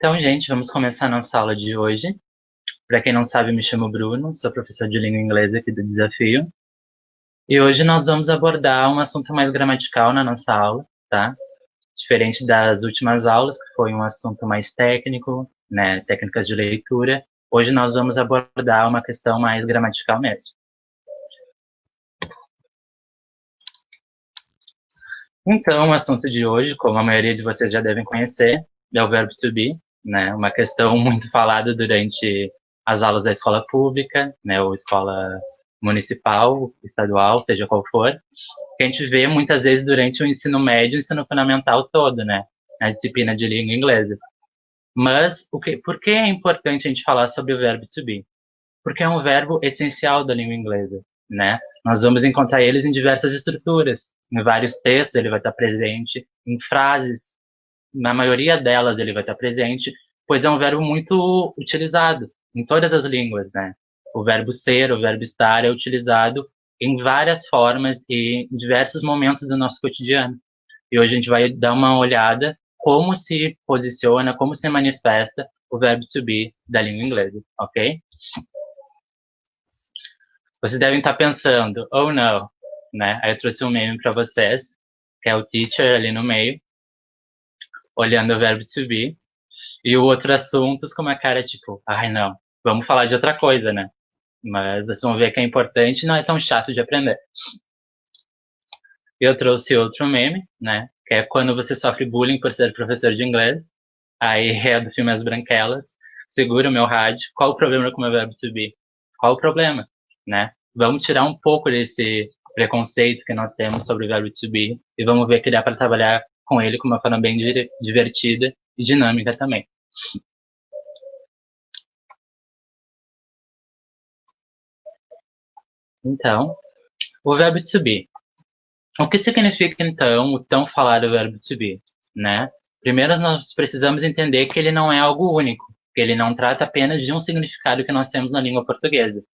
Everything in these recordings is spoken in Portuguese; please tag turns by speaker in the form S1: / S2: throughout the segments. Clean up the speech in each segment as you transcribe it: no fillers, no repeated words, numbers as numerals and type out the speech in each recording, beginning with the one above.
S1: Então, gente, vamos começar a nossa aula de hoje. Para quem não sabe, me chamo Bruno, sou professor de língua inglesa aqui do Desafio. E hoje nós vamos abordar um assunto mais gramatical na nossa aula, tá? Diferente das últimas aulas, que foi um assunto mais técnico, né? Técnicas de leitura. Hoje nós vamos abordar uma questão mais gramatical mesmo. Então, o assunto de hoje, como a maioria de vocês já devem conhecer, é o verbo to be, né? Uma questão muito falada durante as aulas da escola pública, né? Ou escola municipal, estadual, seja qual for, que a gente vê muitas vezes durante o ensino médio e o ensino fundamental todo, né? Na disciplina de língua inglesa. Mas por que é importante a gente falar sobre o verbo to be? Porque é um verbo essencial da língua inglesa, né? Nós vamos encontrar eles em diversas estruturas. Em vários textos ele vai estar presente, em frases, na maioria delas ele vai estar presente, pois é um verbo muito utilizado em todas as línguas, né? O verbo ser, o verbo estar é utilizado em várias formas e em diversos momentos do nosso cotidiano. E hoje a gente vai dar uma olhada como se posiciona, como se manifesta o verbo to be da língua inglesa, ok? Vocês devem estar pensando, oh não, né? Aí eu trouxe um meme para vocês, que é o teacher ali no meio, olhando o verbo to be, e o outro assuntos com uma cara tipo, ai não, vamos falar de outra coisa, né? Mas vocês vão ver que é importante e não é tão chato de aprender. Eu trouxe outro meme, né? Que é quando você sofre bullying por ser professor de inglês, aí é do filme As Branquelas, segura o meu rádio, qual o problema com o meu verbo to be? Qual o problema, né? Vamos tirar um pouco desse preconceito que nós temos sobre o verbo to be e vamos ver que dá para trabalhar com ele com uma forma bem divertida e dinâmica também. Então, o verbo to be. O que significa, então, o tão falado verbo to be, né? Primeiro, nós precisamos entender que ele não é algo único, que ele não trata apenas de um significado que nós temos na língua portuguesa,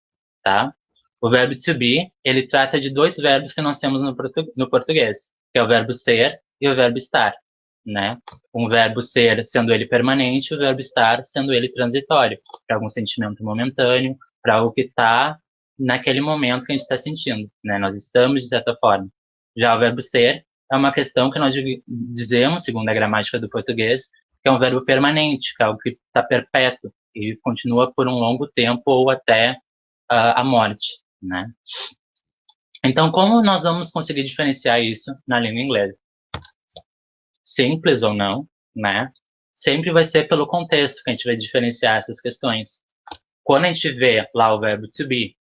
S1: tá? O verbo to be, ele trata de dois verbos que nós temos no português, que é o verbo ser e o verbo estar, né? Um verbo ser sendo ele permanente, o verbo estar sendo ele transitório, para algum sentimento momentâneo, para algo que está naquele momento que a gente está sentindo, né? Nós estamos, de certa forma. Já o verbo ser é uma questão que nós dizemos, segundo a gramática do português, que é um verbo permanente, que é algo que está perpétuo e continua por um longo tempo ou até a morte, né? Então, como nós vamos conseguir diferenciar isso na língua inglesa? Simples ou não, né? Sempre vai ser pelo contexto que a gente vai diferenciar essas questões. Quando a gente vê lá o verbo to be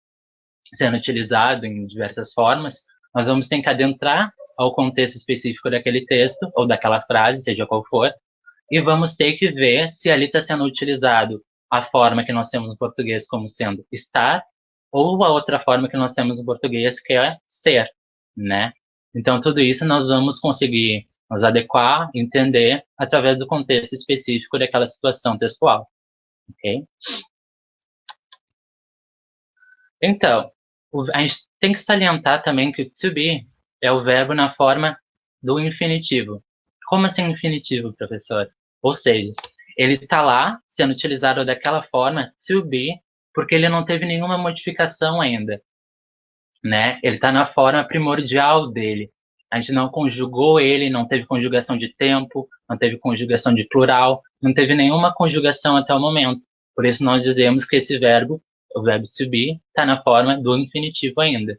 S1: sendo utilizado em diversas formas, nós vamos ter que adentrar ao contexto específico daquele texto ou daquela frase, seja qual for, e vamos ter que ver se ali está sendo utilizado a forma que nós temos no português como sendo estar ou a outra forma que nós temos no português que é ser, né? Então tudo isso nós vamos conseguir nos adequar, entender através do contexto específico daquela situação textual, ok? Então, a gente tem que salientar também que o to be é o verbo na forma do infinitivo. Como assim infinitivo, professor? Ou seja, ele está lá sendo utilizado daquela forma, to be, porque ele não teve nenhuma modificação ainda, né? Ele está na forma primordial dele. A gente não conjugou ele, não teve conjugação de tempo, não teve conjugação de plural, não teve nenhuma conjugação até o momento. Por isso nós dizemos que esse verbo, o verbo to be, está na forma do infinitivo ainda.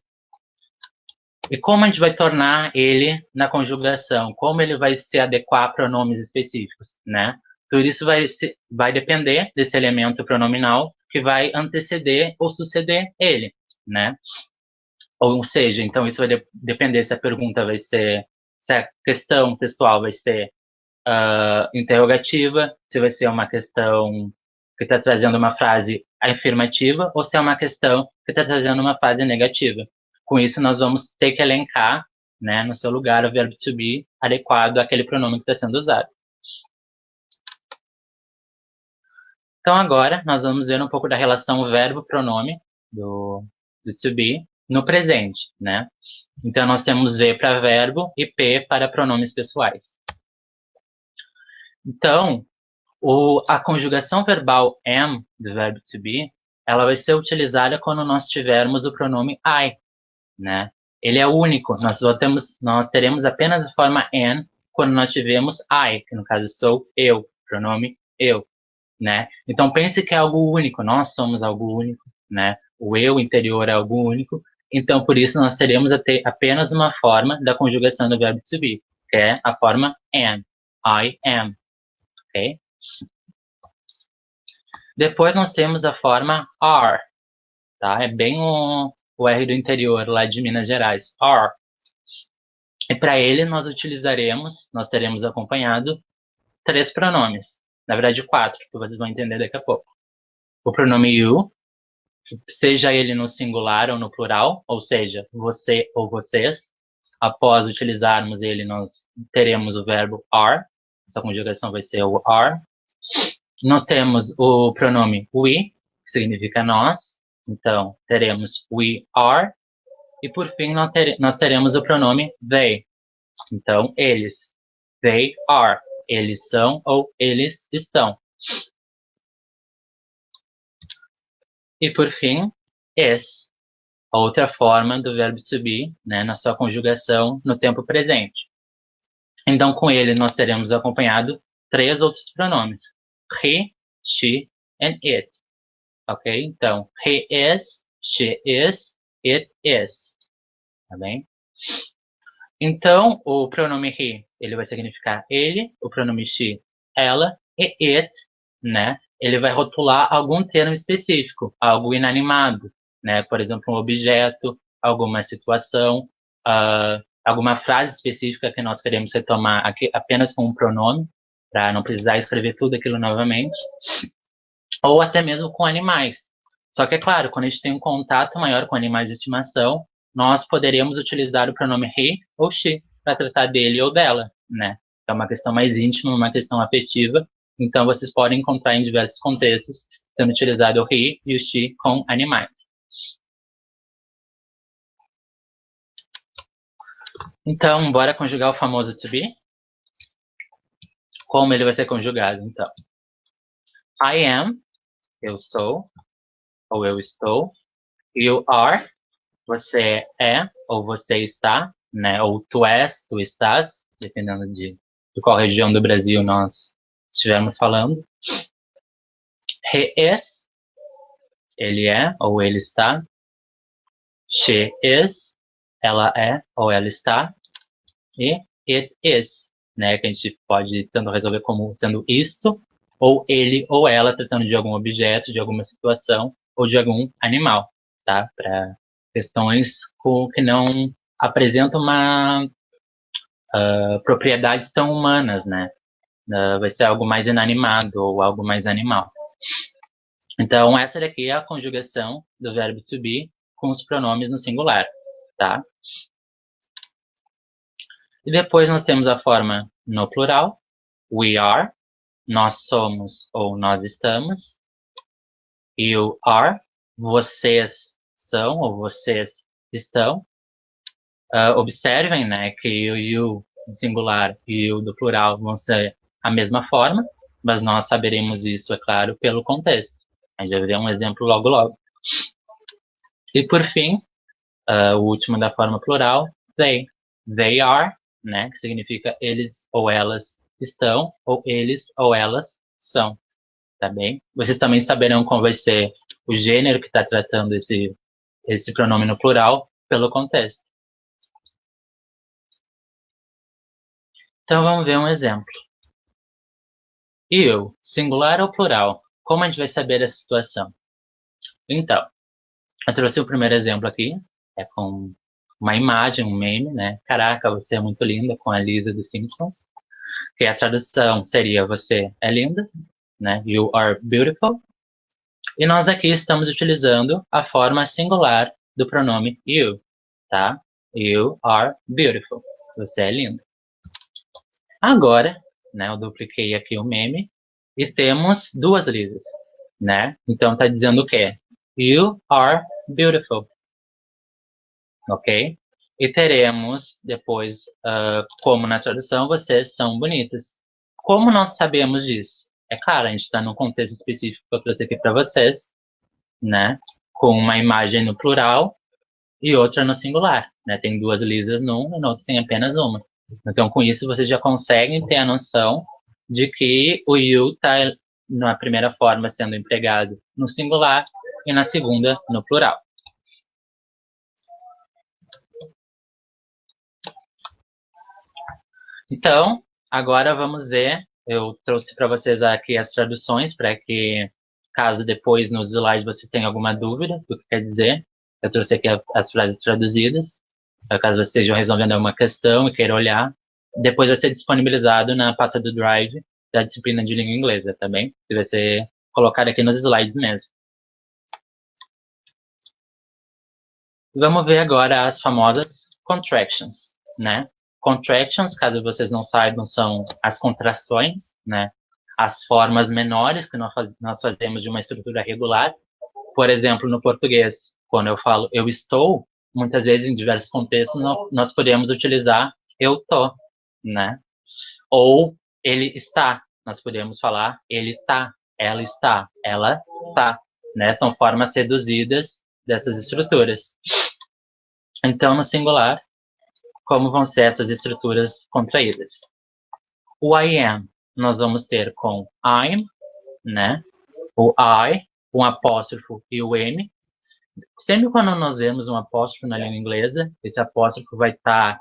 S1: E como a gente vai tornar ele na conjugação? Como ele vai se adequar a pronomes específicos, né? Tudo isso vai depender desse elemento pronominal que vai anteceder ou suceder ele, né? Ou seja, então isso vai depender se a pergunta vai ser, se a questão textual vai ser interrogativa, se vai ser uma questão que está trazendo uma frase afirmativa, ou se é uma questão que está trazendo uma frase negativa. Com isso, nós vamos ter que elencar, né, no seu lugar, o verbo to be adequado àquele pronome que está sendo usado. Então, agora, nós vamos ver um pouco da relação verbo-pronome do to be no presente, né? Então, nós temos V para verbo e P para pronomes pessoais. Então, A conjugação verbal am do verbo to be, ela vai ser utilizada quando nós tivermos o pronome I, né? Ele é único, nós teremos apenas a forma am quando nós tivermos I, que no caso sou eu, pronome eu, né? Então pense que é algo único, nós somos algo único, né? O eu interior é algo único, então por isso nós teremos apenas uma forma da conjugação do verbo to be, que é a forma am, I am, ok? Depois nós temos a forma are, tá? É bem o R do interior lá de Minas Gerais, are. E para ele nós teremos acompanhado 3 pronomes, na verdade 4, que vocês vão entender daqui a pouco. O pronome you, seja ele no singular ou no plural, ou seja, você ou vocês. Após utilizarmos ele, nós teremos o verbo are, essa conjugação vai ser o are. Nós temos o pronome we, que significa nós, então teremos we are. E por fim, nós teremos o pronome they, então eles. They are, eles são ou eles estão. E por fim, is, outra forma do verbo to be, né, na sua conjugação no tempo presente. Então, com ele, nós teremos acompanhado 3 outros pronomes: he, she and it. Ok? Então, he is, she is, it is. Tá bem? Então, o pronome he, ele vai significar ele, o pronome she, ela, e it, né, ele vai rotular algum termo específico, algo inanimado, né, por exemplo, um objeto, alguma situação, alguma frase específica que nós queremos retomar aqui apenas com um pronome, para não precisar escrever tudo aquilo novamente, ou até mesmo com animais. Só que, é claro, quando a gente tem um contato maior com animais de estimação, nós poderíamos utilizar o pronome he ou she para tratar dele ou dela, né? É uma questão mais íntima, uma questão afetiva. Então, vocês podem encontrar em diversos contextos sendo utilizado o he e o she com animais. Então, bora conjugar o famoso to be? Como ele vai ser conjugado, então? I am, eu sou, ou eu estou. You are, você é ou você está, né? Ou tu és, tu estás, dependendo de qual região do Brasil nós estivermos falando. He is, ele é ou ele está. She is, ela é ou ela está. E it is, né? Que a gente pode tanto resolver como sendo isto, ou ele ou ela, tratando de algum objeto, de alguma situação ou de algum animal, tá? Para questões que não apresentam propriedades tão humanas, né? Vai ser algo mais inanimado ou algo mais animal. Então, essa daqui é a conjugação do verbo to be com os pronomes no singular, tá? E depois nós temos a forma no plural, we are, nós somos ou nós estamos. You are, vocês são ou vocês estão. Observem, né, que o you do singular e o do plural vão ser a mesma forma, mas nós saberemos isso, é claro, pelo contexto. A gente vai ver um exemplo logo logo. E por fim, o último da forma plural, they. They are, né, que significa eles ou elas estão, ou eles ou elas são. Tá bem? Vocês também saberão qual vai ser o gênero que está tratando esse pronome no plural pelo contexto. Então vamos ver um exemplo. Eu, singular ou plural? Como a gente vai saber essa situação? Então, eu trouxe o primeiro exemplo aqui, é com uma imagem, um meme, né? Caraca, você é muito linda, com a Lisa dos Simpsons. Que a tradução seria você é linda, né? You are beautiful. E nós aqui estamos utilizando a forma singular do pronome you, tá? You are beautiful. Você é linda. Agora, né, eu dupliquei aqui o meme e temos 2 Lisas, né? Então tá dizendo o quê? You are beautiful. Ok? E teremos depois, como na tradução, vocês são bonitas. Como nós sabemos disso? é claro, a gente está num contexto específico que eu trouxe aqui para vocês, né? Com uma imagem no plural e outra no singular, né? Tem duas Lisas num e no outro tem apenas uma. Então, com isso, vocês já conseguem ter a noção de que o you está na primeira forma sendo empregado no singular e na segunda no plural. Então, agora vamos ver. Eu trouxe para vocês aqui as traduções para que, caso depois nos slides vocês tenham alguma dúvida do que quer dizer, eu trouxe aqui as frases traduzidas. Caso vocês estejam resolvendo alguma questão e queiram olhar, depois vai ser disponibilizado na pasta do Drive da disciplina de língua inglesa, tá bem? Que vai ser colocado aqui nos slides mesmo. Vamos ver agora as famosas contractions, né? Contractions, caso vocês não saibam, são as contrações, né? As formas menores que nós fazemos de uma estrutura regular. Por exemplo, no português, quando eu falo eu estou, muitas vezes em diversos contextos nós podemos utilizar eu tô, né? Ou ele está, nós podemos falar ele tá, ela tá, né? São formas reduzidas dessas estruturas. Então, no singular, como vão ser essas estruturas contraídas? O I am, nós vamos ter com I'm, né? O I, um apóstrofo e o M. Sempre quando nós vemos um apóstrofo na língua inglesa, esse apóstrofo vai estar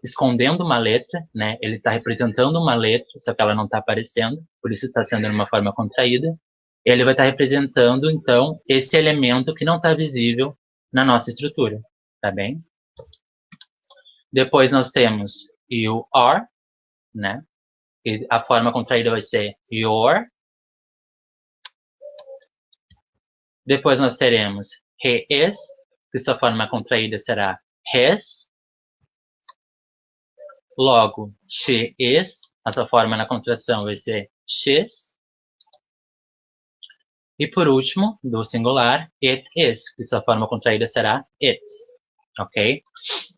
S1: escondendo uma letra, né? Ele está representando uma letra, só que ela não está aparecendo, por isso está sendo de uma forma contraída. Ele vai estar representando, então, esse elemento que não está visível na nossa estrutura, tá bem? Depois nós temos you are, né? E a forma contraída vai ser your. Depois nós teremos he is, que sua forma contraída será his. Logo, she is, a sua forma na contração vai ser she's. E por último, do singular, it is, que sua forma contraída será it's. Ok?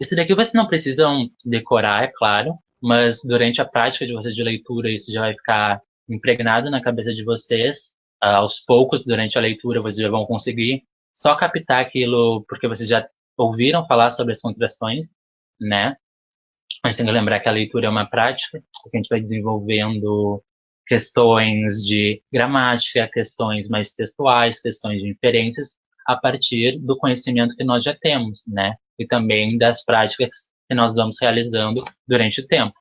S1: Isso daqui vocês não precisam decorar, é claro, mas durante a prática de vocês de leitura, isso já vai ficar impregnado na cabeça de vocês. Aos poucos, durante a leitura, vocês já vão conseguir só captar aquilo porque vocês já ouviram falar sobre as contrações, né? A gente tem que lembrar que a leitura é uma prática, que a gente vai desenvolvendo questões de gramática, questões mais textuais, questões de inferências, a partir do conhecimento que nós já temos, né? E também das práticas que nós vamos realizando durante o tempo.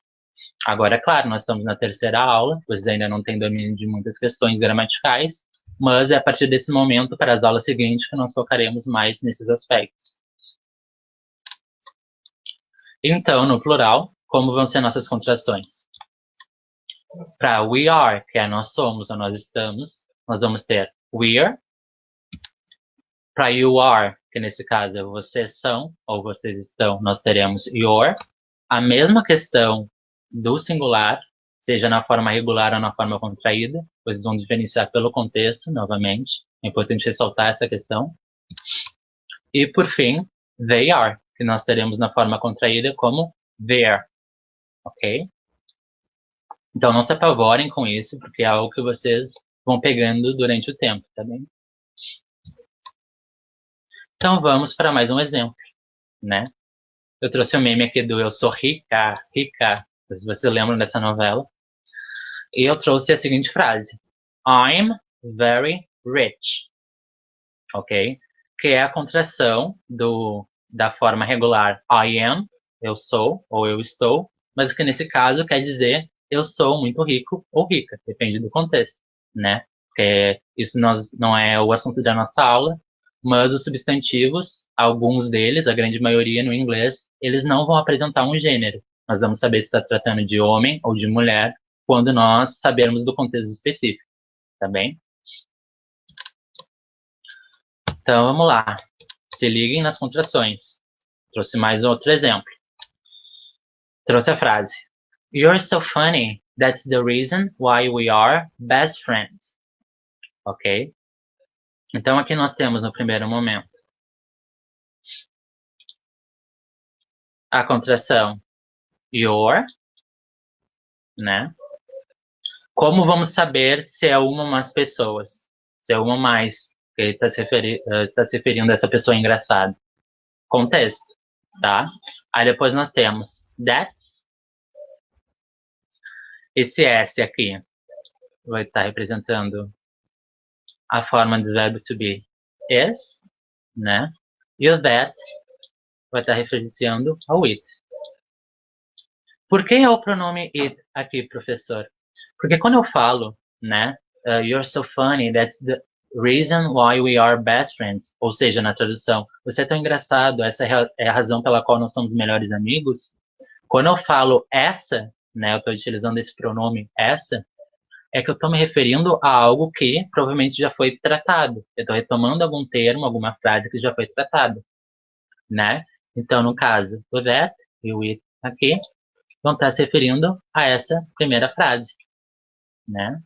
S1: Agora, é claro, nós estamos na terceira aula, vocês ainda não têm domínio de muitas questões gramaticais, mas é a partir desse momento, para as aulas seguintes, que nós focaremos mais nesses aspectos. Então, no plural, como vão ser nossas contrações? Para we are, que é nós somos ou nós estamos, nós vamos ter we're. Para you are, que nesse caso é vocês são ou vocês estão, nós teremos your. A mesma questão do singular, seja na forma regular ou na forma contraída, vocês vão diferenciar pelo contexto, novamente. É importante ressaltar essa questão. E, por fim, they are, que nós teremos na forma contraída como their. Ok? Então, não se apavorem com isso, porque é algo que vocês vão pegando durante o tempo, tá bem? Então, vamos para mais um exemplo, né? Eu trouxe o meme aqui do Eu Sou Rica, Rica, se vocês lembram dessa novela. E eu trouxe a seguinte frase: I'm very rich. Ok? Que é a contração da forma regular I am, eu sou ou eu estou, mas que nesse caso quer dizer eu sou muito rico ou rica, depende do contexto, né? Porque isso não é o assunto da nossa aula, mas os substantivos, alguns deles, a grande maioria no inglês, eles não vão apresentar um gênero. Nós vamos saber se está tratando de homem ou de mulher quando nós sabermos do contexto específico, tá bem? Então vamos lá. Se liguem nas contrações. Trouxe mais outro exemplo. Trouxe a frase: You're so funny. That's the reason why we are best friends. Ok? Então aqui nós temos no primeiro momento a contração your, né? Como vamos saber se é uma ou mais pessoas? Se é uma ou mais que ele está se referindo a essa pessoa engraçada? Contexto, tá? Aí depois nós temos that's. Esse S aqui vai estar representando a forma do verbo to be is, né? E o that vai estar referenciando ao it. Por que é o pronome it aqui, professor? Porque quando eu falo, né, you're so funny, that's the reason why we are best friends. Ou seja, na tradução, você é tão engraçado, essa é a razão pela qual nós somos melhores amigos. Quando eu falo essa, né, eu estou utilizando esse pronome essa, é que eu estou me referindo a algo que provavelmente já foi tratado. Eu estou retomando algum termo, alguma frase que já foi tratada, né? Então, no caso, o that e o it aqui vão estar se referindo a essa primeira frase, né?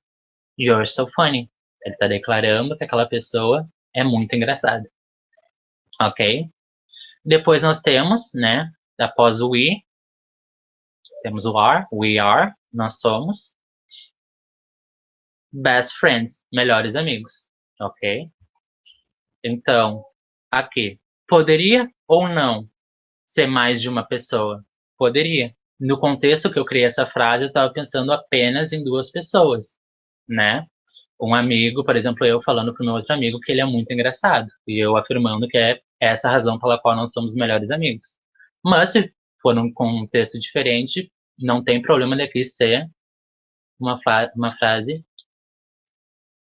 S1: You're so funny. Ele está declarando que aquela pessoa é muito engraçada, ok? Depois nós temos, né? Após o we, temos o are, we are, nós somos best friends, melhores amigos, ok? Então, aqui, poderia ou não ser mais de uma pessoa? Poderia. No contexto que eu criei essa frase, eu estava pensando apenas em duas pessoas, né? Um amigo, por exemplo, eu falando pro meu outro amigo que ele é muito engraçado, e eu afirmando que é essa a razão pela qual nós somos melhores amigos. Mas se for num contexto diferente, não tem problema daqui ser uma frase,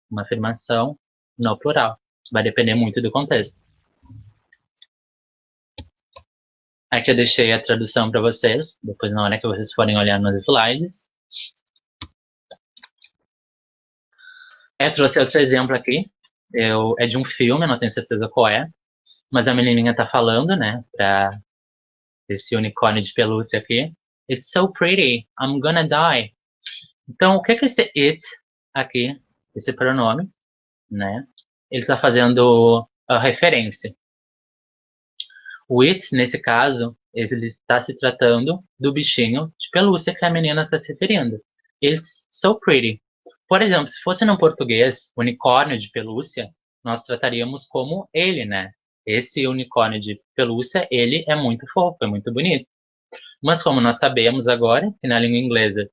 S1: uma afirmação no plural. Vai depender muito do contexto. Aqui eu deixei a tradução para vocês, depois na hora que vocês forem olhar nos slides. Eu trouxe outro exemplo aqui, é de um filme, não tenho certeza qual é, mas a menininha tá falando, né, pra esse unicórnio de pelúcia aqui. It's so pretty, I'm gonna die. Então, o que é esse it aqui, esse pronome, né? Ele tá fazendo a referência. O it, nesse caso, ele está se tratando do bichinho de pelúcia que a menina está se referindo. It's so pretty. Por exemplo, se fosse no português, unicórnio de pelúcia, nós trataríamos como ele, né? Esse unicórnio de pelúcia, ele é muito fofo, é muito bonito. Mas como nós sabemos agora, que na língua inglesa,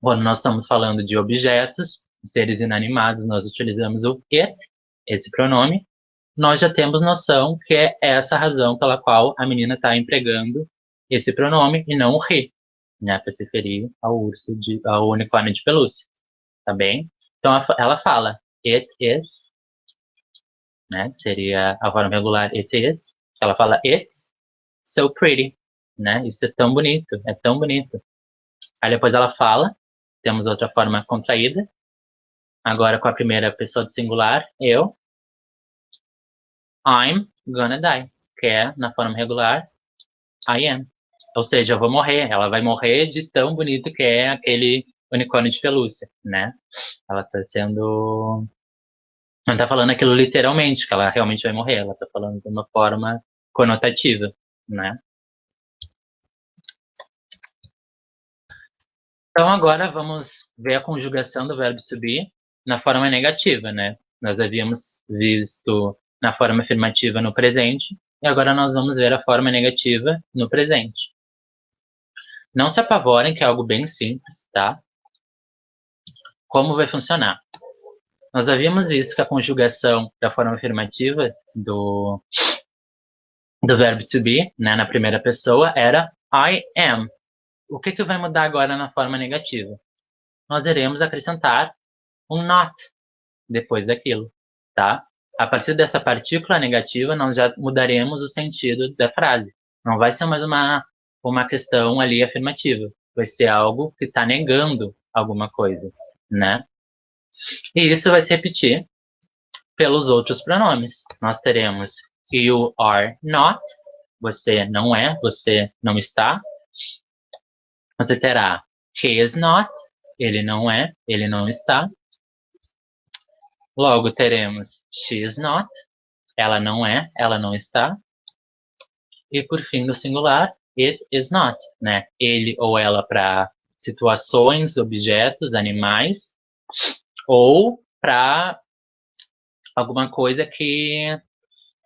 S1: quando nós estamos falando de objetos, seres inanimados, nós utilizamos o it, esse pronome, nós já temos noção que é essa a razão pela qual a menina está empregando esse pronome e não o he, né, para se referir ao unicórnio de pelúcia, tá bem? Então ela fala it is, né, seria a forma regular it is. Ela fala it's so pretty, né? Isso é tão bonito, é tão bonito. Aí depois ela fala, temos outra forma contraída, agora com a primeira pessoa do singular, eu. I'm gonna die, que é na forma regular, I am. Ou seja, eu vou morrer. Ela vai morrer de tão bonito que é aquele unicórnio de pelúcia, né? Ela tá sendo. Não tá falando aquilo literalmente, que ela realmente vai morrer. Ela tá falando de uma forma conotativa, né? Então agora vamos ver a conjugação do verbo to be na forma negativa, né? Nós havíamos visto na forma afirmativa no presente, e agora nós vamos ver a forma negativa no presente. Não se apavorem, que é algo bem simples, tá? Como vai funcionar? Nós havíamos visto que a conjugação da forma afirmativa do verbo to be, né, na primeira pessoa, era I am. O que vai mudar agora na forma negativa? Nós iremos acrescentar um not depois daquilo, tá? A partir dessa partícula negativa, nós já mudaremos o sentido da frase. Não vai ser mais uma questão ali afirmativa. Vai ser algo que está negando alguma coisa, né? E isso vai se repetir pelos outros pronomes. Nós teremos you are not, você não é, você não está. Você terá he is not, ele não é, ele não está. Logo teremos she is not, ela não é, ela não está. E por fim, no singular, it is not, né? Ele ou ela para situações, objetos, animais, ou para alguma coisa que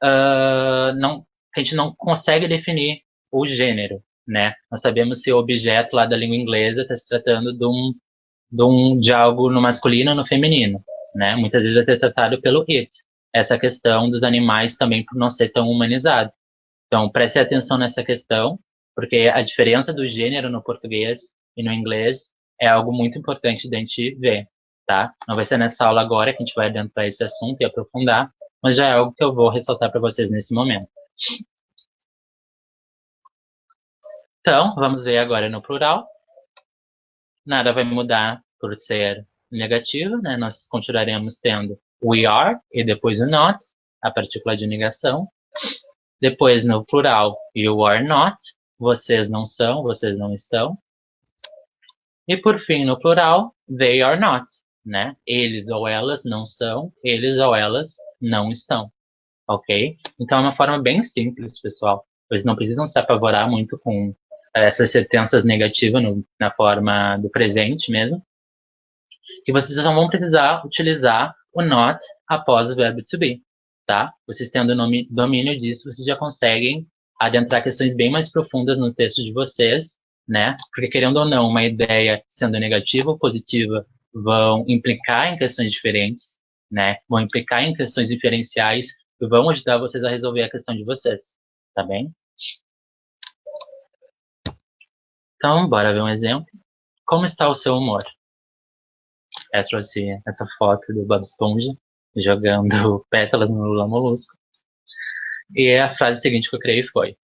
S1: que a gente não consegue definir o gênero, né? Nós sabemos se o objeto lá da língua inglesa está se tratando de algo no masculino ou no feminino, né? Muitas vezes vai ser tratado pelo it. Essa questão dos animais também por não ser tão humanizado. Então, preste atenção nessa questão, porque a diferença do gênero no português e no inglês é algo muito importante da gente ver, tá? Não vai ser nessa aula agora que a gente vai adentrar esse assunto e aprofundar, mas já é algo que eu vou ressaltar para vocês nesse momento. Então, vamos ver agora no plural. Nada vai mudar por ser negativo, né? Nós continuaremos tendo we are e depois o not, a partícula de negação. Depois, no plural, you are not, vocês não são, vocês não estão. E por fim, no plural, they are not, né? Eles ou elas não são, eles ou elas não estão, ok? Então é uma forma bem simples, pessoal. Vocês não precisam se apavorar muito com essas sentenças negativas na forma do presente mesmo. E vocês só vão precisar utilizar o not após o verbo to be, tá? Vocês tendo domínio disso, vocês já conseguem adentrar questões bem mais profundas no texto de vocês, né? Porque querendo ou não, uma ideia sendo negativa ou positiva vão implicar em questões diferentes, né? Vão implicar em questões diferenciais que vão ajudar vocês a resolver a questão de vocês, tá bem? Então, bora ver um exemplo. Como está o seu humor? Eu trouxe essa foto do Bob Esponja jogando pétalas no Lula Molusco. E a frase seguinte que eu criei foi: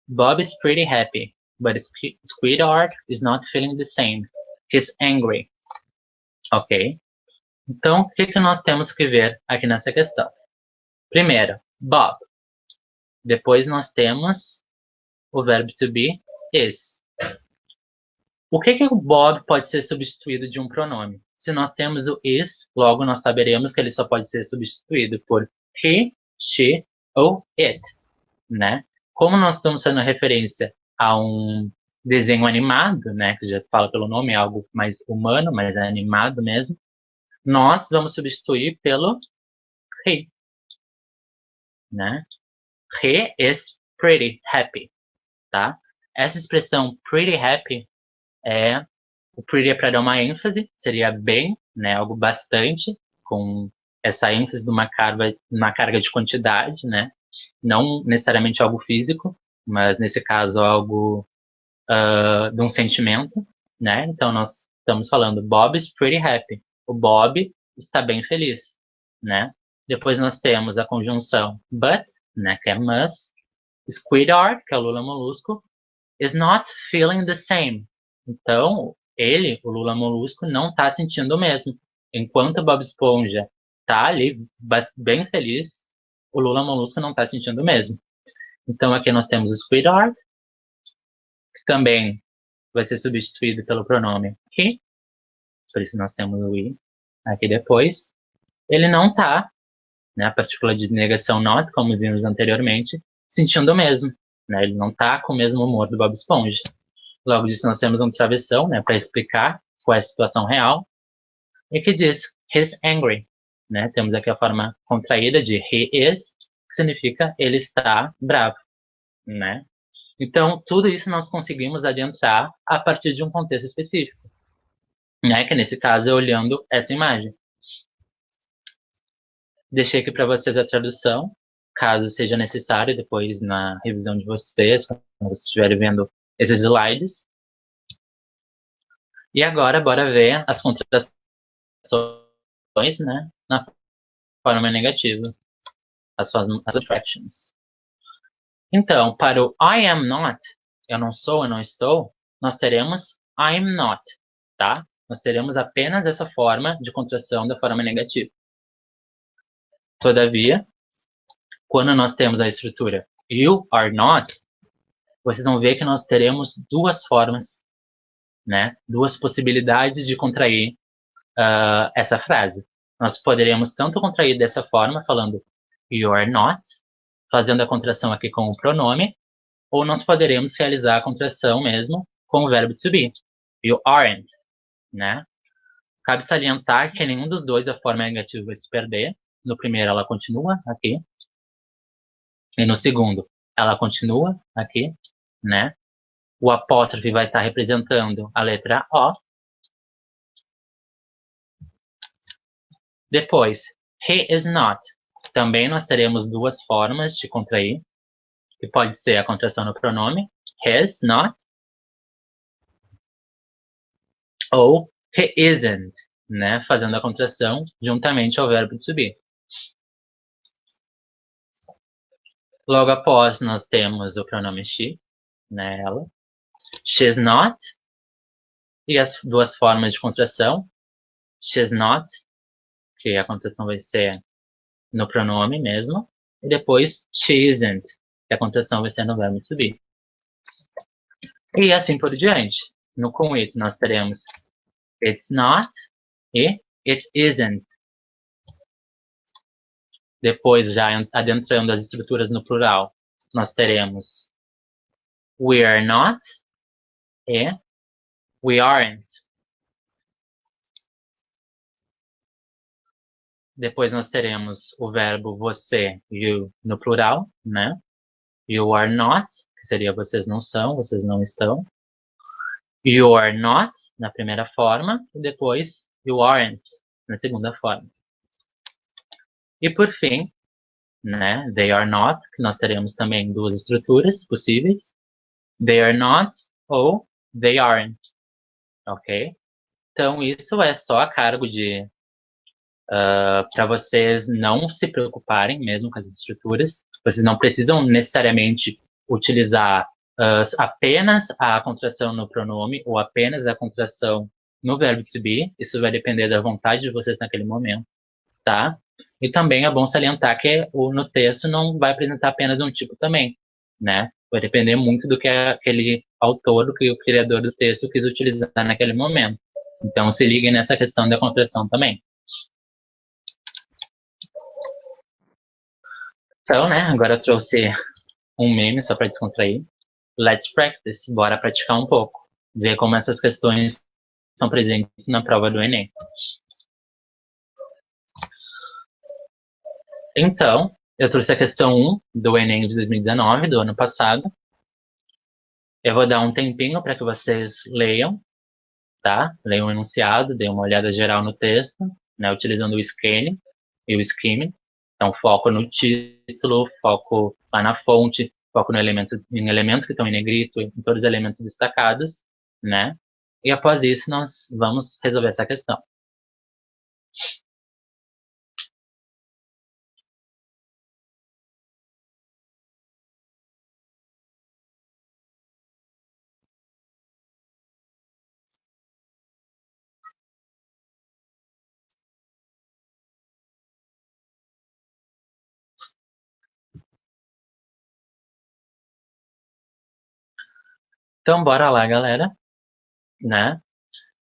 S1: Bob is pretty happy, but Squidward is not feeling the same. He's angry. Ok? Então, o que nós temos que ver aqui nessa questão? Primeiro, Bob. Depois nós temos o verbo to be, is. O que o Bob pode ser substituído de um pronome? Se nós temos o is, logo nós saberemos que ele só pode ser substituído por he, she ou it, né? Como nós estamos fazendo referência a um desenho animado, né, que já fala pelo nome, é algo mais humano, mas é animado mesmo, nós vamos substituir pelo he, né? He is pretty happy, tá? Essa expressão pretty happy o pretty é para dar uma ênfase, seria bem, né, algo bastante, com essa ênfase de uma carga de quantidade, né? Não necessariamente algo físico, mas nesse caso algo de um sentimento, né? Então nós estamos falando Bob is pretty happy. O Bob está bem feliz, né? Depois nós temos a conjunção but, né, que é must. Squidward, que é o Lula Molusco, is not feeling the same. Então, ele, o Lula Molusco, não está sentindo o mesmo. Enquanto o Bob Esponja está ali bem feliz, o Lula Molusco não está sentindo o mesmo. Então, aqui nós temos o Squidward, que também vai ser substituído pelo pronome he. Por isso nós temos o we aqui depois. Ele não está, né, a partícula de negação not, como vimos anteriormente, sentindo o mesmo. Né? Ele não está com o mesmo humor do Bob Esponja. Logo disso, nós temos uma travessão, né, para explicar qual é a situação real. E que diz, he's angry. Né? Temos aqui a forma contraída de he is, que significa ele está bravo. Né? Então, tudo isso nós conseguimos adentrar a partir de um contexto específico. Né? Que nesse caso é olhando essa imagem. Deixei aqui para vocês a tradução, caso seja necessário, depois na revisão de vocês, quando vocês estiverem vendo esses slides. E agora, bora ver as contrações, né, na forma negativa, as subtractions. Então, para o I am not, eu não sou, eu não estou, nós teremos I'm not, tá? Nós teremos apenas essa forma de contração da forma negativa. Todavia, quando nós temos a estrutura you are not, vocês vão ver que nós teremos duas formas, né? Duas possibilidades de contrair essa frase. Nós poderíamos tanto contrair dessa forma, falando you are not, fazendo a contração aqui com o pronome, ou nós poderemos realizar a contração mesmo com o verbo to be. You aren't, né? Cabe salientar que nenhum dos dois a forma negativa vai se perder. No primeiro, ela continua aqui. E no segundo, ela continua aqui, né? O apóstrofe vai estar representando a letra O. Depois, he is not. Também nós teremos duas formas de contrair, que pode ser a contração no pronome, his, not, ou he isn't, né? Fazendo a contração juntamente ao verbo to be. Logo após, nós temos o pronome she, né? Ela. She's not. E as duas formas de contração. She's not, que a contração vai ser no pronome mesmo. E depois, she isn't, que a contração vai ser no verbo to be. E assim por diante. No com it, nós teremos it's not e it isn't. Depois, já adentrando as estruturas no plural, nós teremos we are not e we aren't. Depois nós teremos o verbo você, you, no plural, né? You are not, que seria vocês não são, vocês não estão. You are not, na primeira forma, e depois you aren't, na segunda forma. E por fim, né, they are not, que nós teremos também duas estruturas possíveis. They are not ou they aren't, ok? Então isso é só a cargo de para vocês não se preocuparem mesmo com as estruturas. Vocês não precisam necessariamente utilizar apenas a contração no pronome ou apenas a contração no verbo to be. Isso vai depender da vontade de vocês naquele momento, tá? E também é bom salientar que no texto não vai apresentar apenas um tipo também, né? Vai depender muito do que aquele autor, do que o criador do texto quis utilizar naquele momento. Então se liguem nessa questão da contração também. Então, né, agora eu trouxe um meme só para descontrair. Let's practice, bora praticar um pouco. Ver como essas questões são presentes na prova do Enem. Então, eu trouxe a questão 1 do Enem de 2019, do ano passado. Eu vou dar um tempinho para que vocês leiam, tá? Leiam o enunciado, deem uma olhada geral no texto, né, utilizando o scanning e o skimming. Então, foco no título, foco lá na fonte, foco em elementos que estão em negrito, em todos os elementos destacados, né? E após isso, nós vamos resolver essa questão. Então, bora lá, galera, né?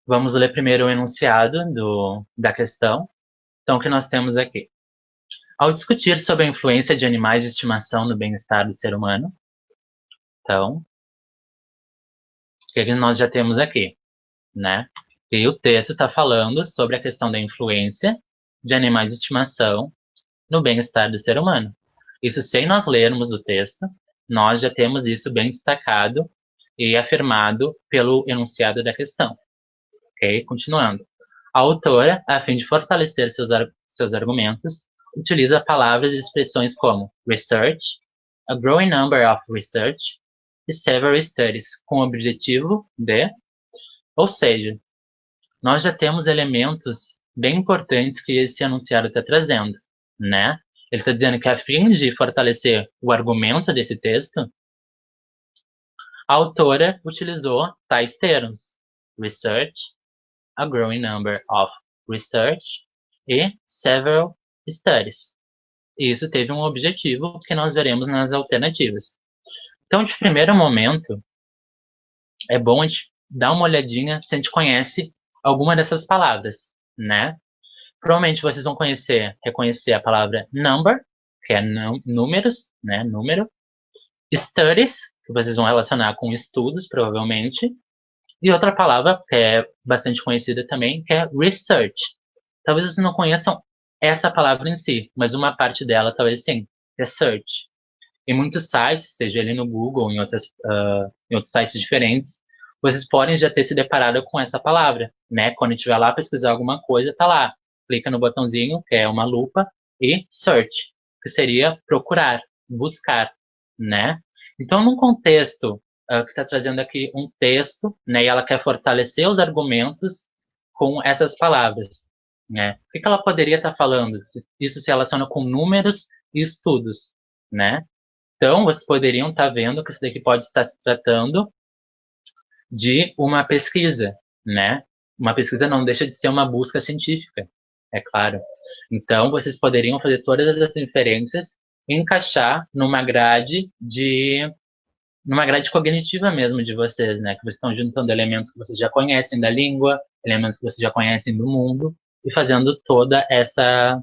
S1: Vamos ler primeiro o enunciado da questão. Então, o que nós temos aqui? Ao discutir sobre a influência de animais de estimação no bem-estar do ser humano, então, o que nós já temos aqui, né? E o texto está falando sobre a questão da influência de animais de estimação no bem-estar do ser humano. Isso sem nós lermos o texto, nós já temos isso bem destacado e afirmado pelo enunciado da questão. Ok? Continuando. A autora, a fim de fortalecer seus argumentos, utiliza palavras e expressões como research, a growing number of research e several studies, com o objetivo de... Ou seja, nós já temos elementos bem importantes que esse enunciado está trazendo, né? Ele está dizendo que a fim de fortalecer o argumento desse texto, a autora utilizou tais termos: research, a growing number of research e several studies. E isso teve um objetivo que nós veremos nas alternativas. Então, de primeiro momento, é bom a gente dar uma olhadinha se a gente conhece alguma dessas palavras, né? Provavelmente vocês vão reconhecer a palavra number, que é números, né? Número. Studies, que vocês vão relacionar com estudos, provavelmente. E outra palavra que é bastante conhecida também, que é research. Talvez vocês não conheçam essa palavra em si, mas uma parte dela talvez sim, research. Em muitos sites, seja ali no Google ou em outros sites diferentes, vocês podem já ter se deparado com essa palavra, né? Quando estiver lá pesquisar alguma coisa, tá lá. Clica no botãozinho, que é uma lupa, e search, que seria procurar, buscar, né? Então, num contexto que está trazendo aqui um texto, né? E ela quer fortalecer os argumentos com essas palavras, né? O que que ela poderia estar falando? Isso se relaciona com números e estudos, né? Então, vocês poderiam estar vendo que isso daqui pode estar se tratando de uma pesquisa, né? Uma pesquisa não deixa de ser uma busca científica, é claro. Então, vocês poderiam fazer todas as inferências e encaixar numa grade cognitiva mesmo de vocês, né? Que vocês estão juntando elementos que vocês já conhecem da língua, elementos que vocês já conhecem do mundo e fazendo toda essa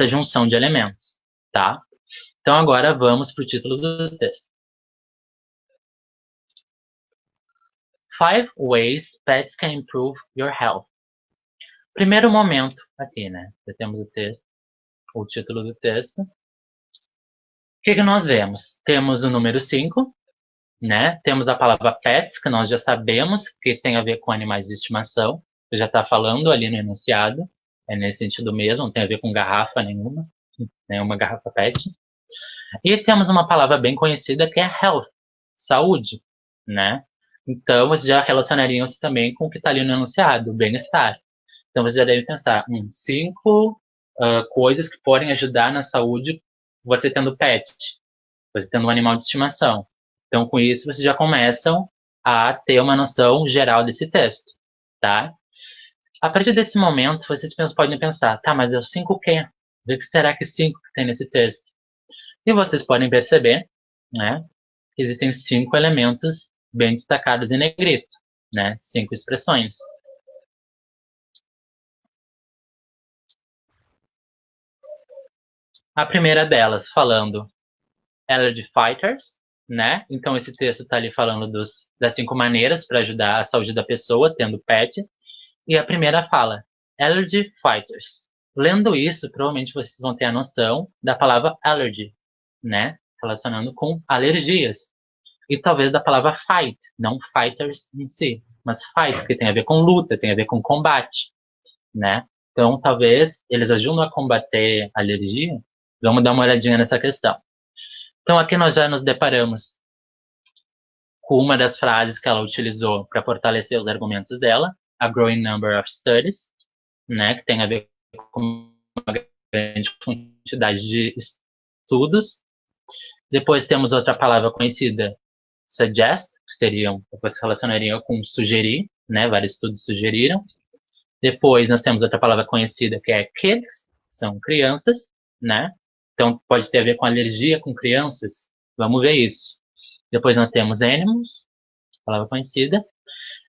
S1: junção de elementos, tá? Então, agora vamos para o título do texto. 5 ways pets can improve your health. Primeiro momento aqui, né? Já temos o texto, o título do texto. O que nós vemos? Temos o número 5, né? Temos a palavra pets, que nós já sabemos que tem a ver com animais de estimação. Que já está falando ali no enunciado. É nesse sentido mesmo, não tem a ver com garrafa nenhuma garrafa pet. E temos uma palavra bem conhecida que é health, saúde, né? Então, vocês já relacionariam-se também com o que está ali no enunciado, bem-estar. Então, você já deve pensar em 5 coisas que podem ajudar na saúde você tendo pet, você tendo um animal de estimação. Então, com isso, vocês já começam a ter uma noção geral desse texto, tá? A partir desse momento, vocês podem pensar, tá, mas é o 5 o quê? O que será que 5 que tem nesse texto? E vocês podem perceber, né, que existem 5 elementos bem destacados em negrito, né, 5 expressões. A primeira delas falando allergy fighters, né? Então esse texto está ali falando das 5 maneiras para ajudar a saúde da pessoa tendo pet. E a primeira fala allergy fighters. Lendo isso, provavelmente vocês vão ter a noção da palavra allergy, né? Relacionando com alergias. E talvez da palavra fight, não fighters em si, mas fight, que tem a ver com luta, tem a ver com combate, né? Então, talvez eles ajudem a combater a alergia. Vamos dar uma olhadinha nessa questão. Então, aqui nós já nos deparamos com uma das frases que ela utilizou para fortalecer os argumentos dela, a growing number of studies, né, que tem a ver com uma grande quantidade de estudos. Depois temos outra palavra conhecida, suggest, que seriam, depois se relacionariam com sugerir, né, vários estudos sugeriram. Depois nós temos outra palavra conhecida que é kids, são crianças, né? Então pode ter a ver com alergia com crianças. Vamos ver isso. Depois nós temos animals, palavra conhecida.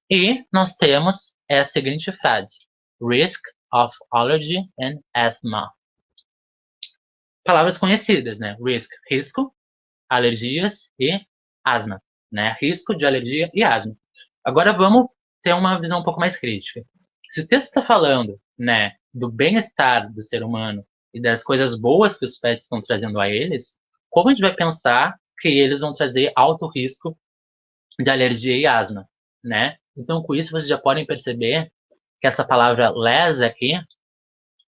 S1: E nós temos a seguinte frase: risk of allergy and asthma. Palavras conhecidas, né? Risk, risco, alergias e asma, né? Risco de alergia e asma. Agora vamos ter uma visão um pouco mais crítica. Se o texto está falando, né, do bem-estar do ser humano e das coisas boas que os pets estão trazendo a eles, como a gente vai pensar que eles vão trazer alto risco de alergia e asma, né? Então, com isso, vocês já podem perceber que essa palavra less aqui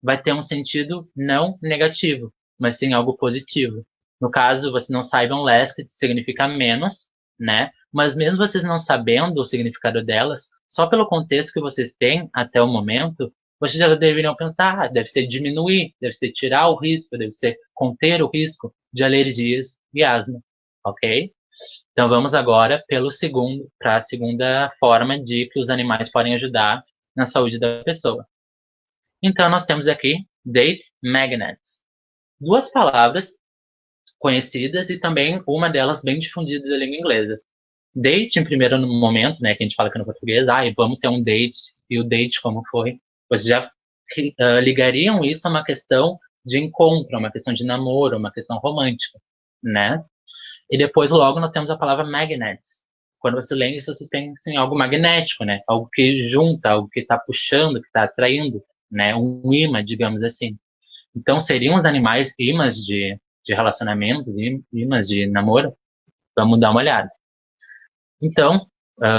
S1: vai ter um sentido não negativo, mas sim algo positivo. No caso, vocês não saibam less, que significa menos, né? Mas mesmo vocês não sabendo o significado delas, só pelo contexto que vocês têm até o momento, vocês já deveriam pensar, deve ser diminuir, deve ser tirar o risco, deve ser conter o risco de alergias e asma, ok? Então vamos agora para a segunda forma de que os animais podem ajudar na saúde da pessoa. Então nós temos aqui date magnets. 2 palavras conhecidas e também uma delas bem difundida da língua inglesa. Date, em primeiro momento, né, que a gente fala aqui no português, vamos ter um date, e o date como foi? Vocês já ligariam isso a uma questão de encontro, uma questão de namoro, uma questão romântica, né? E depois, logo, nós temos a palavra magnets, Quando você lê isso, você tem assim, algo magnético, né? Algo que junta, algo que está puxando, que está atraindo, né? Um imã, digamos assim. Então, seriam os animais imãs de relacionamentos, imãs de namoro? Vamos dar uma olhada. Então,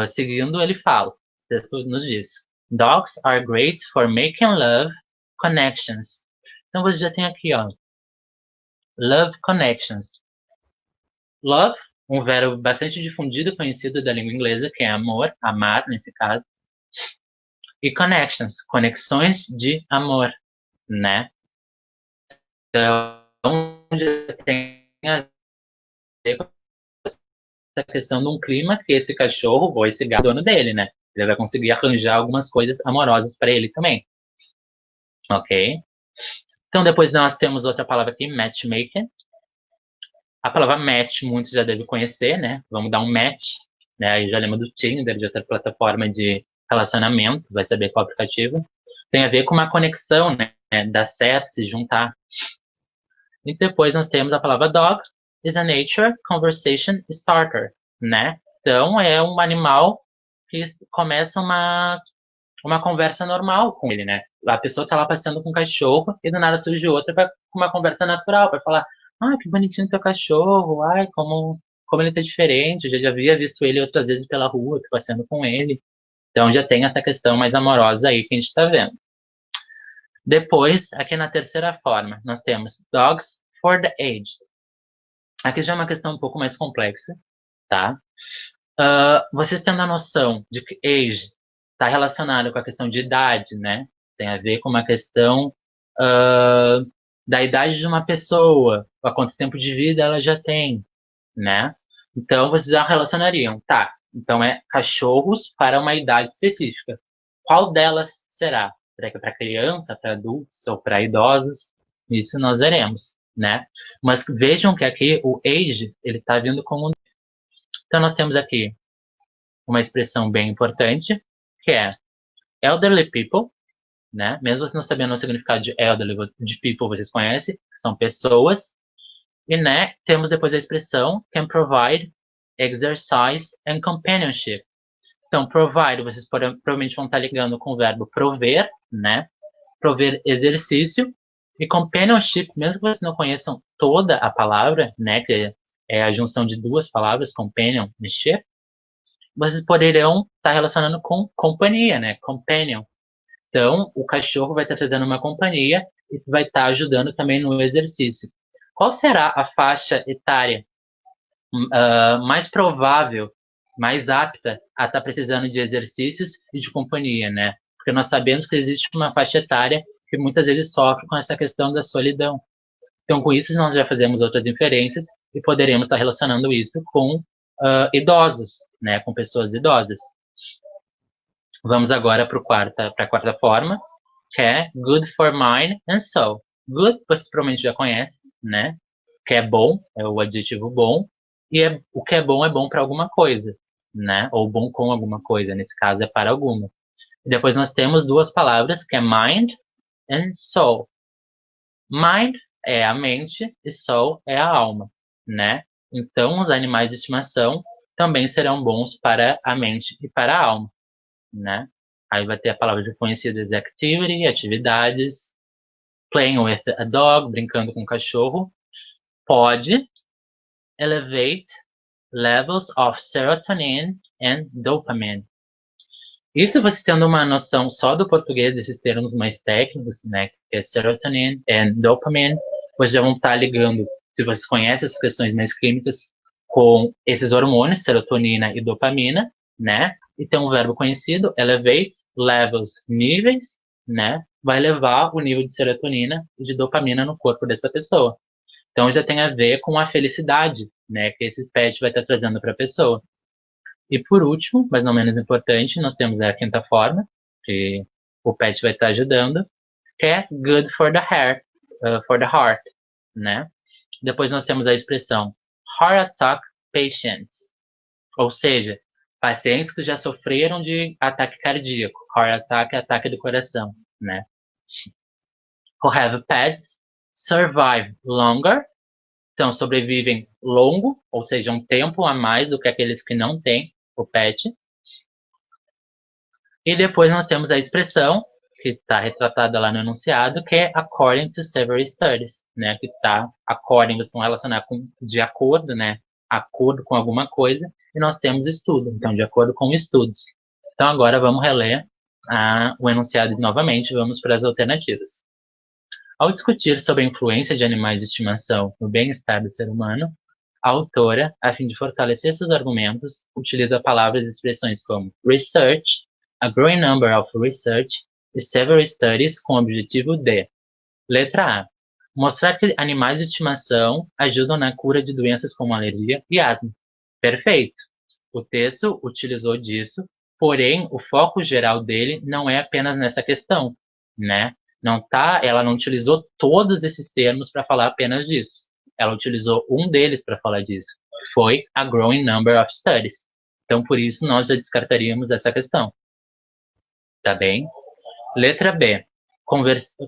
S1: seguindo, ele fala, o texto nos diz: Dogs are great for making love connections. Então, você já tem aqui, ó, love connections. Love, um verbo bastante difundido e conhecido da língua inglesa, que é amor, amar, nesse caso. E connections, conexões de amor, né? Então, já tem a ver com essa questão de um clima que esse cachorro ou esse gato é dono dele, né? Ele vai conseguir arranjar algumas coisas amorosas para ele também, ok? Então, depois nós temos outra palavra aqui, matchmaker. A palavra match, muitos já devem conhecer, né? Vamos dar um match, né? Aí já lembra do Tinder, de outra plataforma de relacionamento, vai saber qual aplicativo. Tem a ver com uma conexão, né? Dar certo, se juntar. E depois nós temos a palavra dog, is a nature conversation starter, né? Então, é um animal que começa uma conversa normal com ele, né? A pessoa tá lá passeando com o cachorro e do nada surge outra com uma conversa natural, para falar, ah, que bonitinho teu cachorro, ai, como ele tá diferente, eu já havia visto ele outras vezes pela rua, tô passeando com ele. Então já tem essa questão mais amorosa aí que a gente tá vendo. Depois, aqui na terceira forma, nós temos dogs for the aged. Aqui já é uma questão um pouco mais complexa, tá? Vocês tendo a noção de que age está relacionado com a questão de idade, né? Tem a ver com uma questão da idade de uma pessoa, a quanto tempo de vida ela já tem, né? Então vocês já relacionariam, tá? Então é cachorros para uma idade específica. Qual delas será? Será que é para criança, para adultos ou para idosos? Isso nós veremos, né? Mas vejam que aqui o age ele está vindo como. Então nós temos aqui uma expressão bem importante, que é elderly people, né? Mesmo você não sabendo o significado de elderly, de people vocês conhecem, que são pessoas. E, né, temos depois a expressão can provide exercise and companionship. Então, provide, vocês provavelmente vão estar ligando com o verbo prover, né? Prover exercício. E companionship, mesmo que vocês não conheçam toda a palavra, né? Que é a junção de duas palavras, companionship, vocês poderão estar relacionando com companhia, né? Companion. Então, o cachorro vai estar trazendo uma companhia e vai estar ajudando também no exercício. Qual será a faixa etária mais provável, mais apta a estar precisando de exercícios e de companhia, né? Porque nós sabemos que existe uma faixa etária que muitas vezes sofre com essa questão da solidão. Então, com isso, nós já fazemos outras inferências e poderemos estar relacionando isso com idosos, né? Com pessoas idosas. Vamos agora para a quarta forma, que é good for mind and soul. Good, vocês provavelmente já conhecem, né? Que é bom, é o adjetivo bom, e o que é bom para alguma coisa, né? Ou bom com alguma coisa, nesse caso é para alguma. E depois nós temos duas palavras, que é mind and soul. Mind é a mente e soul é a alma, né? Então, os animais de estimação também serão bons para a mente e para a alma, né? Aí vai ter a palavra conhecidas activity, atividades, playing with a dog, brincando com o cachorro, pode elevate levels of serotonin and dopamine. Isso você tendo uma noção só do português desses termos mais técnicos, né, que é serotonin and dopamine, vocês já vão estar ligando, se vocês conhecem essas questões mais químicas, com esses hormônios, serotonina e dopamina, né? E tem um verbo conhecido, elevate levels, níveis, né? Vai elevar o nível de serotonina e de dopamina no corpo dessa pessoa. Então já tem a ver com a felicidade, né? Que esse pet vai estar trazendo para a pessoa. E por último, mas não menos importante, nós temos a quinta forma, que o pet vai estar ajudando, que é good for the heart, né? Depois nós temos a expressão heart attack patients, ou seja, pacientes que já sofreram de ataque cardíaco. Heart attack é ataque do coração, né? Who have pets survive longer, então sobrevivem longo, ou seja, um tempo a mais do que aqueles que não têm o pet. E depois nós temos a expressão, que está retratada lá no enunciado, que é according to several studies, né? Que está, according, vocês vão relacionar com de acordo, né? Acordo com alguma coisa, e nós temos estudo, então, de acordo com estudos. Então, agora vamos reler o enunciado novamente, vamos para as alternativas. Ao discutir sobre a influência de animais de estimação no bem-estar do ser humano, a autora, a fim de fortalecer seus argumentos, utiliza palavras e expressões como research, a growing number of research e several studies com o objetivo de: letra A. Mostrar que animais de estimação ajudam na cura de doenças como alergia e asma. Perfeito. O texto utilizou disso, porém o foco geral dele não é apenas nessa questão, né? Ela não utilizou todos esses termos para falar apenas disso. Ela utilizou um deles para falar disso. Foi a growing number of studies. Então, por isso, nós já descartaríamos essa questão. Tá bem? Letra B.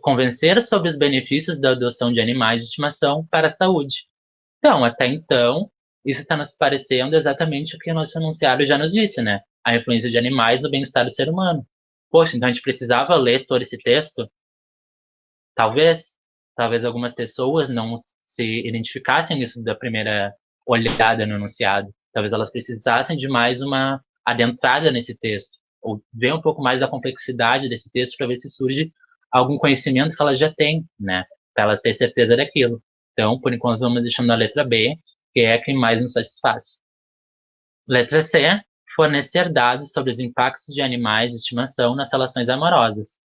S1: Convencer sobre os benefícios da adoção de animais de estimação para a saúde. Então, até então, isso está nos parecendo exatamente o que o nosso enunciado já nos disse, né? A influência de animais no bem-estar do ser humano. Poxa, então a gente precisava ler todo esse texto? Talvez algumas pessoas não se identificassem nisso da primeira olhada no enunciado. Talvez elas precisassem de mais uma adentrada nesse texto, ou ver um pouco mais da complexidade desse texto para ver se surge algum conhecimento que elas já têm, né? Para elas ter certeza daquilo. Então, por enquanto, vamos deixando a letra B, que é a que mais nos satisfaz. Letra C. Fornecer dados sobre os impactos de animais de estimação nas relações amorosas.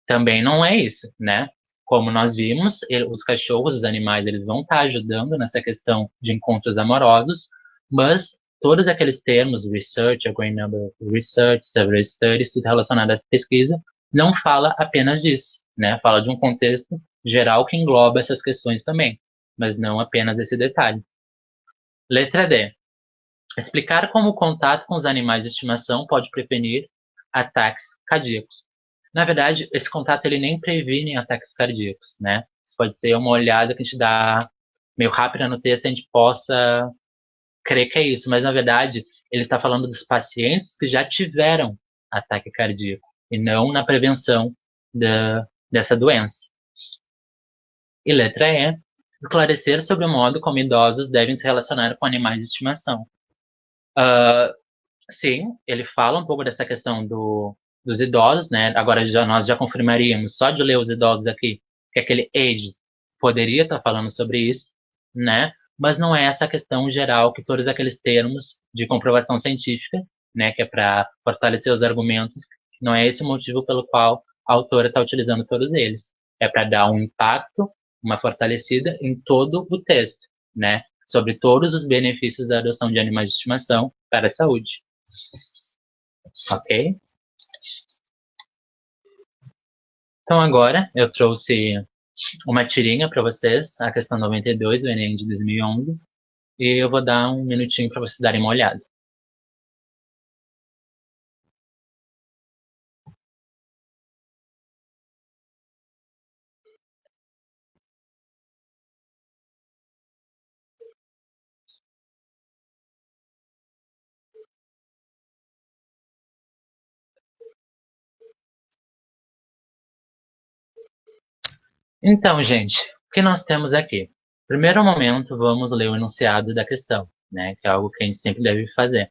S1: Também não é isso, né? Como nós vimos, os cachorros, os animais, eles vão estar ajudando nessa questão de encontros amorosos, mas todos aqueles termos, research, a growing number of research, several studies, tudo relacionado à pesquisa, não fala apenas disso, né? Fala de um contexto geral que engloba essas questões também, mas não apenas esse detalhe. Letra D. Explicar como o contato com os animais de estimação pode prevenir ataques cardíacos. Na verdade, esse contato ele nem previne ataques cardíacos, né? Isso pode ser uma olhada que a gente dá meio rápida no texto, a gente possa crer que é isso, mas na verdade ele está falando dos pacientes que já tiveram ataque cardíaco e não na prevenção dessa doença. E letra E, esclarecer sobre o modo como idosos devem se relacionar com animais de estimação. Sim, ele fala um pouco dessa questão dos idosos, né? Agora nós já confirmaríamos, só de ler os idosos aqui, que aquele age poderia estar falando sobre isso, né? Mas não é essa questão geral que todos aqueles termos de comprovação científica, né? Que é para fortalecer os argumentos, não é esse o motivo pelo qual a autora está utilizando todos eles. É para dar um impacto, uma fortalecida em todo o texto, né? Sobre todos os benefícios da adoção de animais de estimação para a saúde. Ok? Então agora eu trouxe uma tirinha para vocês, a questão 92 do Enem de 2011, e eu vou dar um minutinho para vocês darem uma olhada. Então, gente, o que nós temos aqui? Primeiro momento, vamos ler o enunciado da questão, né, que é algo que a gente sempre deve fazer.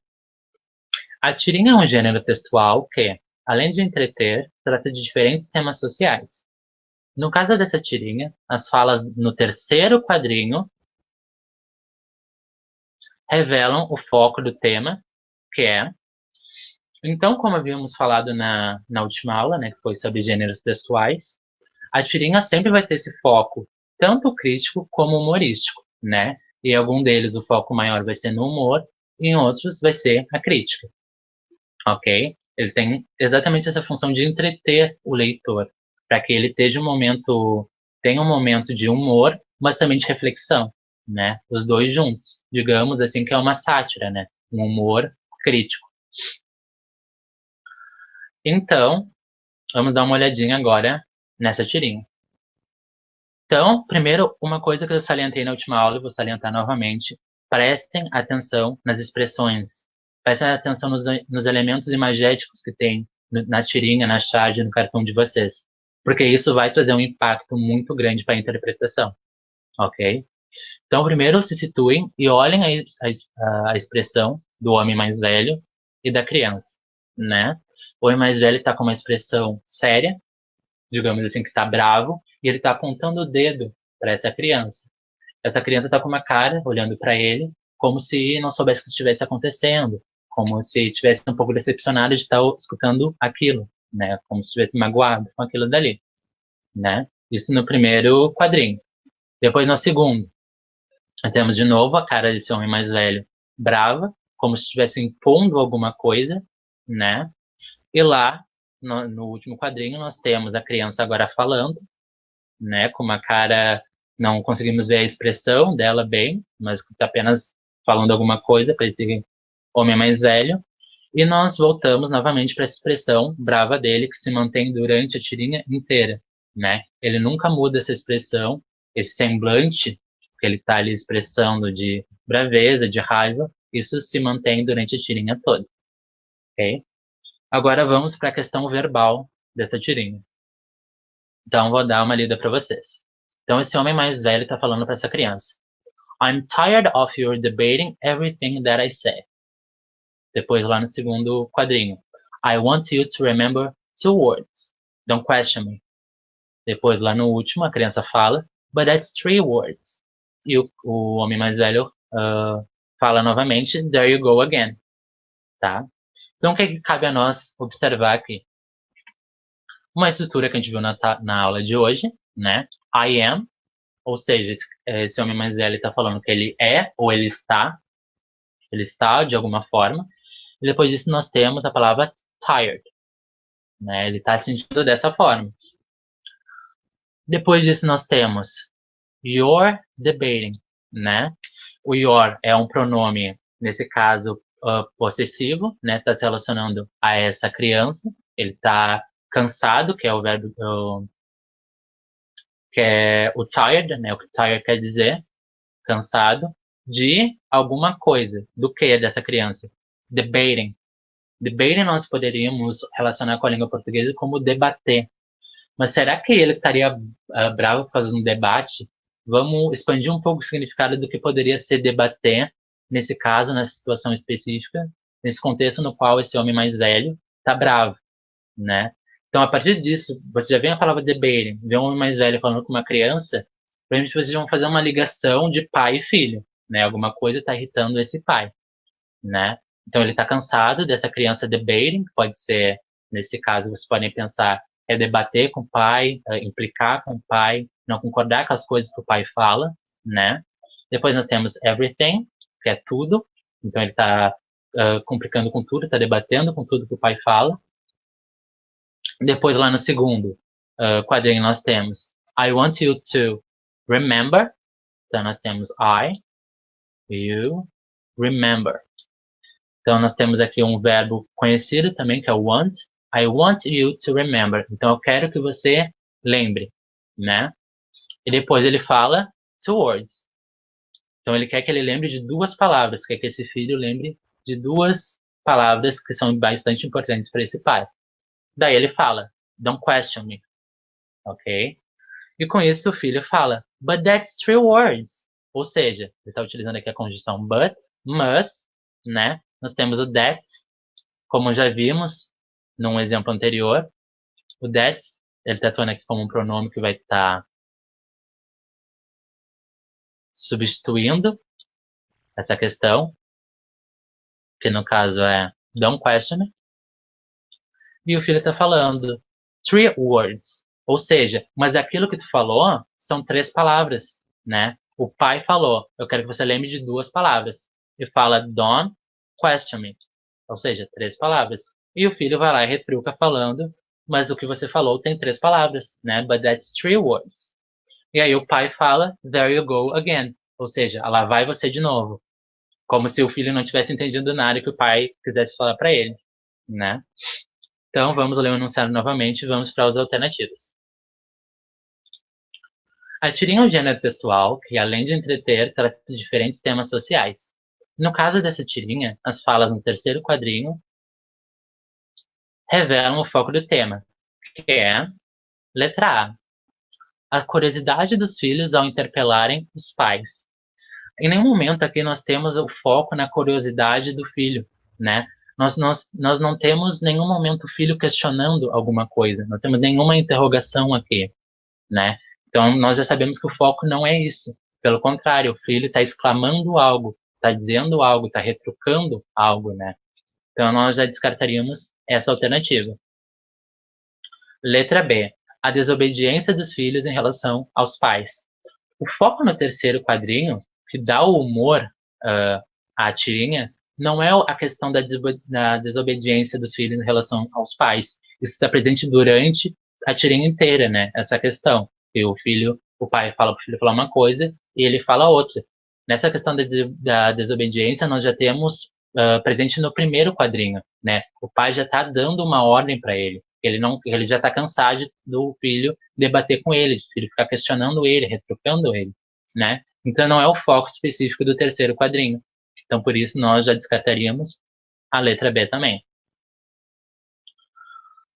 S1: A tirinha é um gênero textual que, além de entreter, trata de diferentes temas sociais. No caso dessa tirinha, as falas no terceiro quadrinho revelam o foco do tema, que é. Então, como havíamos falado na última aula, né, que foi sobre gêneros textuais, a tirinha sempre vai ter esse foco, tanto crítico como humorístico, né? E em algum deles o foco maior vai ser no humor, e em outros vai ser a crítica, ok? Ele tem exatamente essa função de entreter o leitor, para que ele tenha um momento de humor, mas também de reflexão, né? Os dois juntos. Digamos assim que é uma sátira, né? Um humor crítico. Então, vamos dar uma olhadinha agora nessa tirinha. Então, primeiro, uma coisa que eu salientei na última aula e vou salientar novamente, prestem atenção nas expressões Prestem atenção nos elementos imagéticos que tem na tirinha, na charge, no cartão de vocês. Porque isso vai trazer um impacto muito grande para a interpretação, ok? Então, primeiro se situem e olhem a expressão do homem mais velho e da criança, né? O homem mais velho está com uma expressão séria, digamos assim, que está bravo, e ele está apontando o dedo para essa criança. Essa criança está com uma cara olhando para ele, como se não soubesse o que estivesse acontecendo, como se estivesse um pouco decepcionado de estar escutando aquilo, né? Como se estivesse magoado com aquilo dali, né? Isso no primeiro quadrinho. Depois, no segundo, temos de novo a cara desse homem mais velho, brava, como se estivesse impondo alguma coisa, né? E lá, no último quadrinho, nós temos a criança agora falando, né? Com uma cara, não conseguimos ver a expressão dela bem, mas está apenas falando alguma coisa para esse homem mais velho. E nós voltamos novamente para essa expressão brava dele, que se mantém durante a tirinha inteira, né? Ele nunca muda essa expressão, esse semblante que ele está ali expressando de braveza, de raiva, isso se mantém durante a tirinha toda, ok? Agora vamos para a questão verbal dessa tirinha. Então vou dar uma lida para vocês. Então esse homem mais velho está falando para essa criança. I'm tired of your debating everything that I say. Depois lá no segundo quadrinho. I want you to remember 2 words. Don't question me. Depois lá no último a criança fala, but that's 3 words. E o homem mais velho fala novamente, there you go again. Tá? Então o que cabe a nós observar aqui? Uma estrutura que a gente viu na aula de hoje, né? I am, ou seja, esse homem mais velho está falando que ele é ou ele está de alguma forma. E depois disso nós temos a palavra tired, né? Ele está se sentindo dessa forma. Depois disso nós temos you're debating, né? O your é um pronome, nesse caso, possessivo, né? Está se relacionando a essa criança. Ele está cansado, que é o verbo que é o tired, né? O que tired quer dizer, cansado, de alguma coisa. Do que dessa criança? Debating. Debating nós poderíamos relacionar com a língua portuguesa como debater. Mas será que ele estaria bravo por causa de um debate? Vamos expandir um pouco o significado do que poderia ser debater, nesse caso, nessa situação específica, nesse contexto no qual esse homem mais velho está bravo, né? Então, a partir disso, você já vê a palavra debating, vê um homem mais velho falando com uma criança, provavelmente vocês vão fazer uma ligação de pai e filho, né? Alguma coisa está irritando esse pai, né? Então, ele está cansado dessa criança debating, que pode ser, nesse caso, vocês podem pensar, é debater com o pai, implicar com o pai, não concordar com as coisas que o pai fala, né? Depois nós temos everything, que é tudo. Então, ele está complicando com tudo, está debatendo com tudo que o pai fala. Depois, lá no segundo quadrinho, nós temos I want you to remember. Então, nós temos you, remember. Então, nós temos aqui um verbo conhecido também, que é want. I want you to remember. Então, eu quero que você lembre, né? E depois ele fala 2 words. Então, ele quer que ele lembre de 2 palavras. Quer que esse filho lembre de 2 palavras que são bastante importantes para esse pai. Daí ele fala, don't question me. Ok? E com isso o filho fala, but that's 3 words. Ou seja, ele está utilizando aqui a conjunção but, mas, né? Nós temos o that, como já vimos num exemplo anterior. O that, ele está atuando aqui como um pronome que vai estar substituindo essa questão, que no caso é don't question me. E o filho está falando 3 words. Ou seja, mas aquilo que tu falou são 3 palavras, né? O pai falou, eu quero que você lembre de 2 palavras. E fala, don't question me. Ou seja, 3 palavras. E o filho vai lá e retruca falando, mas o que você falou tem 3 palavras, né? But that's 3 words. E aí o pai fala, there you go again. Ou seja, lá vai você de novo. Como se o filho não tivesse entendido nada que o pai quisesse falar para ele, né? Então, vamos ler o enunciado novamente e vamos para as alternativas. A tirinha é um gênero pessoal que, além de entreter, trata de diferentes temas sociais. No caso dessa tirinha, as falas no terceiro quadrinho revelam o foco do tema, que é, letra A curiosidade dos filhos ao interpelarem os pais. Em nenhum momento aqui nós temos o foco na curiosidade do filho, né? Nós não temos nenhum momento o filho questionando alguma coisa, não temos nenhuma interrogação aqui, né? Então nós já sabemos que o foco não é isso. Pelo contrário, o filho está exclamando algo, está dizendo algo, está retrucando algo, né? Então nós já descartaríamos essa alternativa. Letra B. A desobediência dos filhos em relação aos pais. O foco no terceiro quadrinho, que dá o humor à tirinha, não é a questão da desobediência dos filhos em relação aos pais. Isso está presente durante a tirinha inteira, né? Essa questão. Que o pai fala para o filho falar uma coisa e ele fala outra. Nessa questão da desobediência, nós já temos presente no primeiro quadrinho, né? O pai já está dando uma ordem para ele. Ele já está cansado do filho debater com ele, do filho ficar questionando ele, retrucando ele, né? Então não é o foco específico do terceiro quadrinho. Então por isso nós já descartaríamos a letra B também.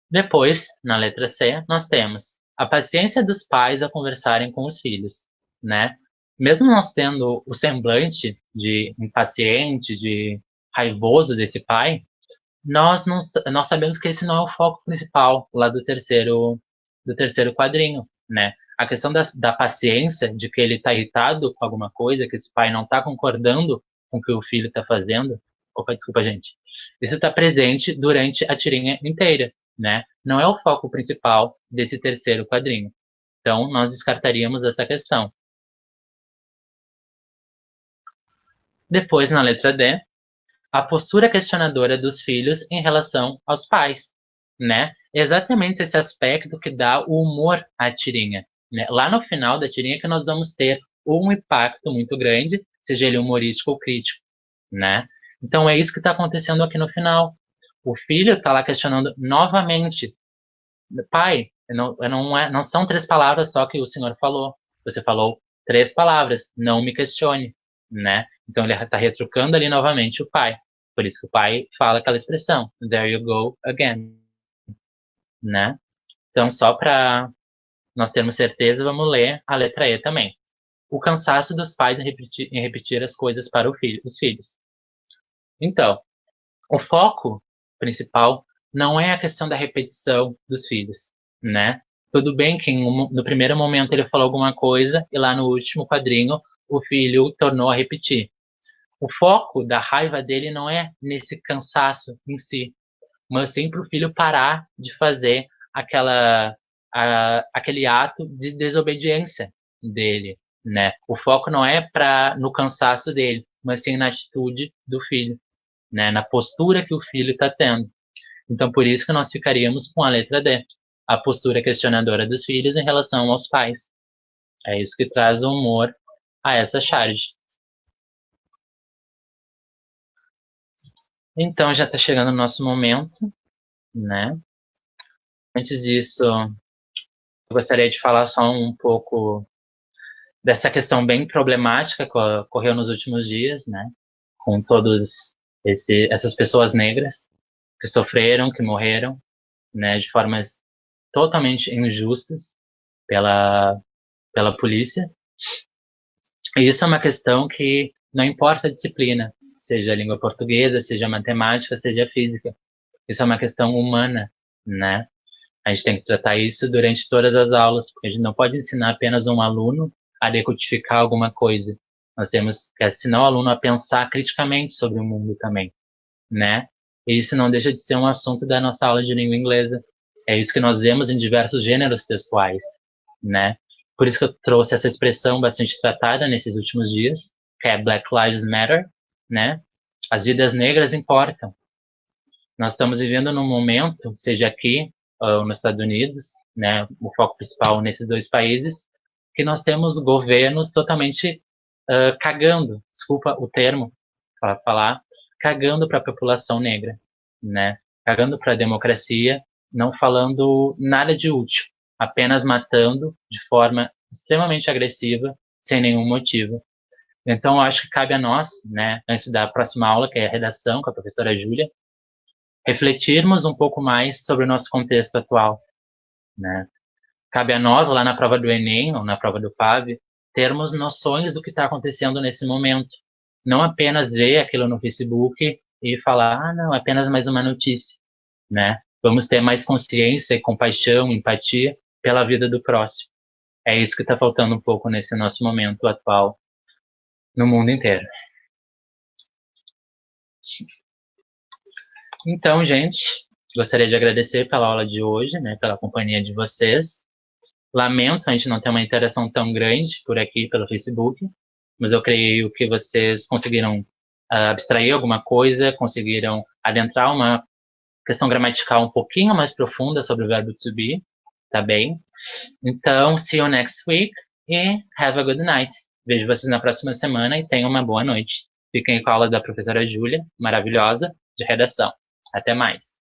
S1: Depois, na letra C, nós temos a paciência dos pais a conversarem com os filhos, né? Mesmo nós tendo o semblante de impaciente, de raivoso desse pai, nós sabemos que esse não é o foco principal lá do terceiro quadrinho, né? A questão da paciência, de que ele está irritado com alguma coisa, que esse pai não está concordando com o que o filho está fazendo. Opa, desculpa, gente. Isso está presente durante a tirinha inteira, né? Não é o foco principal desse terceiro quadrinho. Então, nós descartaríamos essa questão. Depois, na letra D, a postura questionadora dos filhos em relação aos pais, né? É exatamente esse aspecto que dá o humor à tirinha, né? Lá no final da tirinha que nós vamos ter um impacto muito grande, seja ele humorístico ou crítico, né? Então é isso que está acontecendo aqui no final. O filho está lá questionando novamente, pai, não são três palavras só que o senhor falou. Você falou três palavras, não me questione, né? Então ele está retrucando ali novamente o pai. Por isso que o pai fala aquela expressão, there you go again, né? Então só para nós termos certeza, vamos ler a letra E também. O cansaço dos pais em repetir as coisas para os filhos. Então, o foco principal não é a questão da repetição dos filhos, né? Tudo bem que no primeiro momento ele falou alguma coisa e lá no último quadrinho o filho tornou a repetir. O foco da raiva dele não é nesse cansaço em si, mas sim para o filho parar de fazer aquele ato de desobediência dele, né? O foco não é no cansaço dele, mas sim na atitude do filho, né? Na postura que o filho está tendo. Então, por isso que nós ficaríamos com a letra D, a postura questionadora dos filhos em relação aos pais. É isso que traz o humor a essa charge. Então, já está chegando o nosso momento, né? Antes disso, eu gostaria de falar só um pouco dessa questão bem problemática que ocorreu nos últimos dias, né? Com todos essas pessoas negras que sofreram, que morreram, né? De formas totalmente injustas pela polícia. E isso é uma questão que não importa a disciplina, seja a língua portuguesa, seja a matemática, seja a física. Isso é uma questão humana, né? A gente tem que tratar isso durante todas as aulas, porque a gente não pode ensinar apenas um aluno a decodificar alguma coisa. Nós temos que ensinar o aluno a pensar criticamente sobre o mundo também, né? E isso não deixa de ser um assunto da nossa aula de língua inglesa. É isso que nós vemos em diversos gêneros textuais, né? Por isso que eu trouxe essa expressão bastante tratada nesses últimos dias, que é Black Lives Matter, né? As vidas negras importam. Nós estamos vivendo num momento, seja aqui ou nos Estados Unidos, né, o foco principal nesses dois países, que nós temos governos totalmente cagando, desculpa o termo para falar, cagando para a população negra, né, cagando para a democracia, não falando nada de útil, apenas matando de forma extremamente agressiva, sem nenhum motivo. Então, eu acho que cabe a nós, né, antes da próxima aula, que é a redação com a professora Júlia, refletirmos um pouco mais sobre o nosso contexto atual, né? Cabe a nós, lá na prova do Enem ou na prova do PAV, termos noções do que está acontecendo nesse momento. Não apenas ver aquilo no Facebook e falar, ah, não, é apenas mais uma notícia, né? Vamos ter mais consciência, compaixão, empatia pela vida do próximo. É isso que está faltando um pouco nesse nosso momento atual no mundo inteiro. Então, gente, gostaria de agradecer pela aula de hoje, né, pela companhia de vocês. Lamento a gente não ter uma interação tão grande por aqui pelo Facebook, mas eu creio que vocês conseguiram abstrair alguma coisa, conseguiram adentrar uma questão gramatical um pouquinho mais profunda sobre o verbo to be, tá bem? Então, see you next week e have a good night. Vejo vocês na próxima semana e tenham uma boa noite. Fiquem com a aula da professora Júlia, maravilhosa, de redação. Até mais.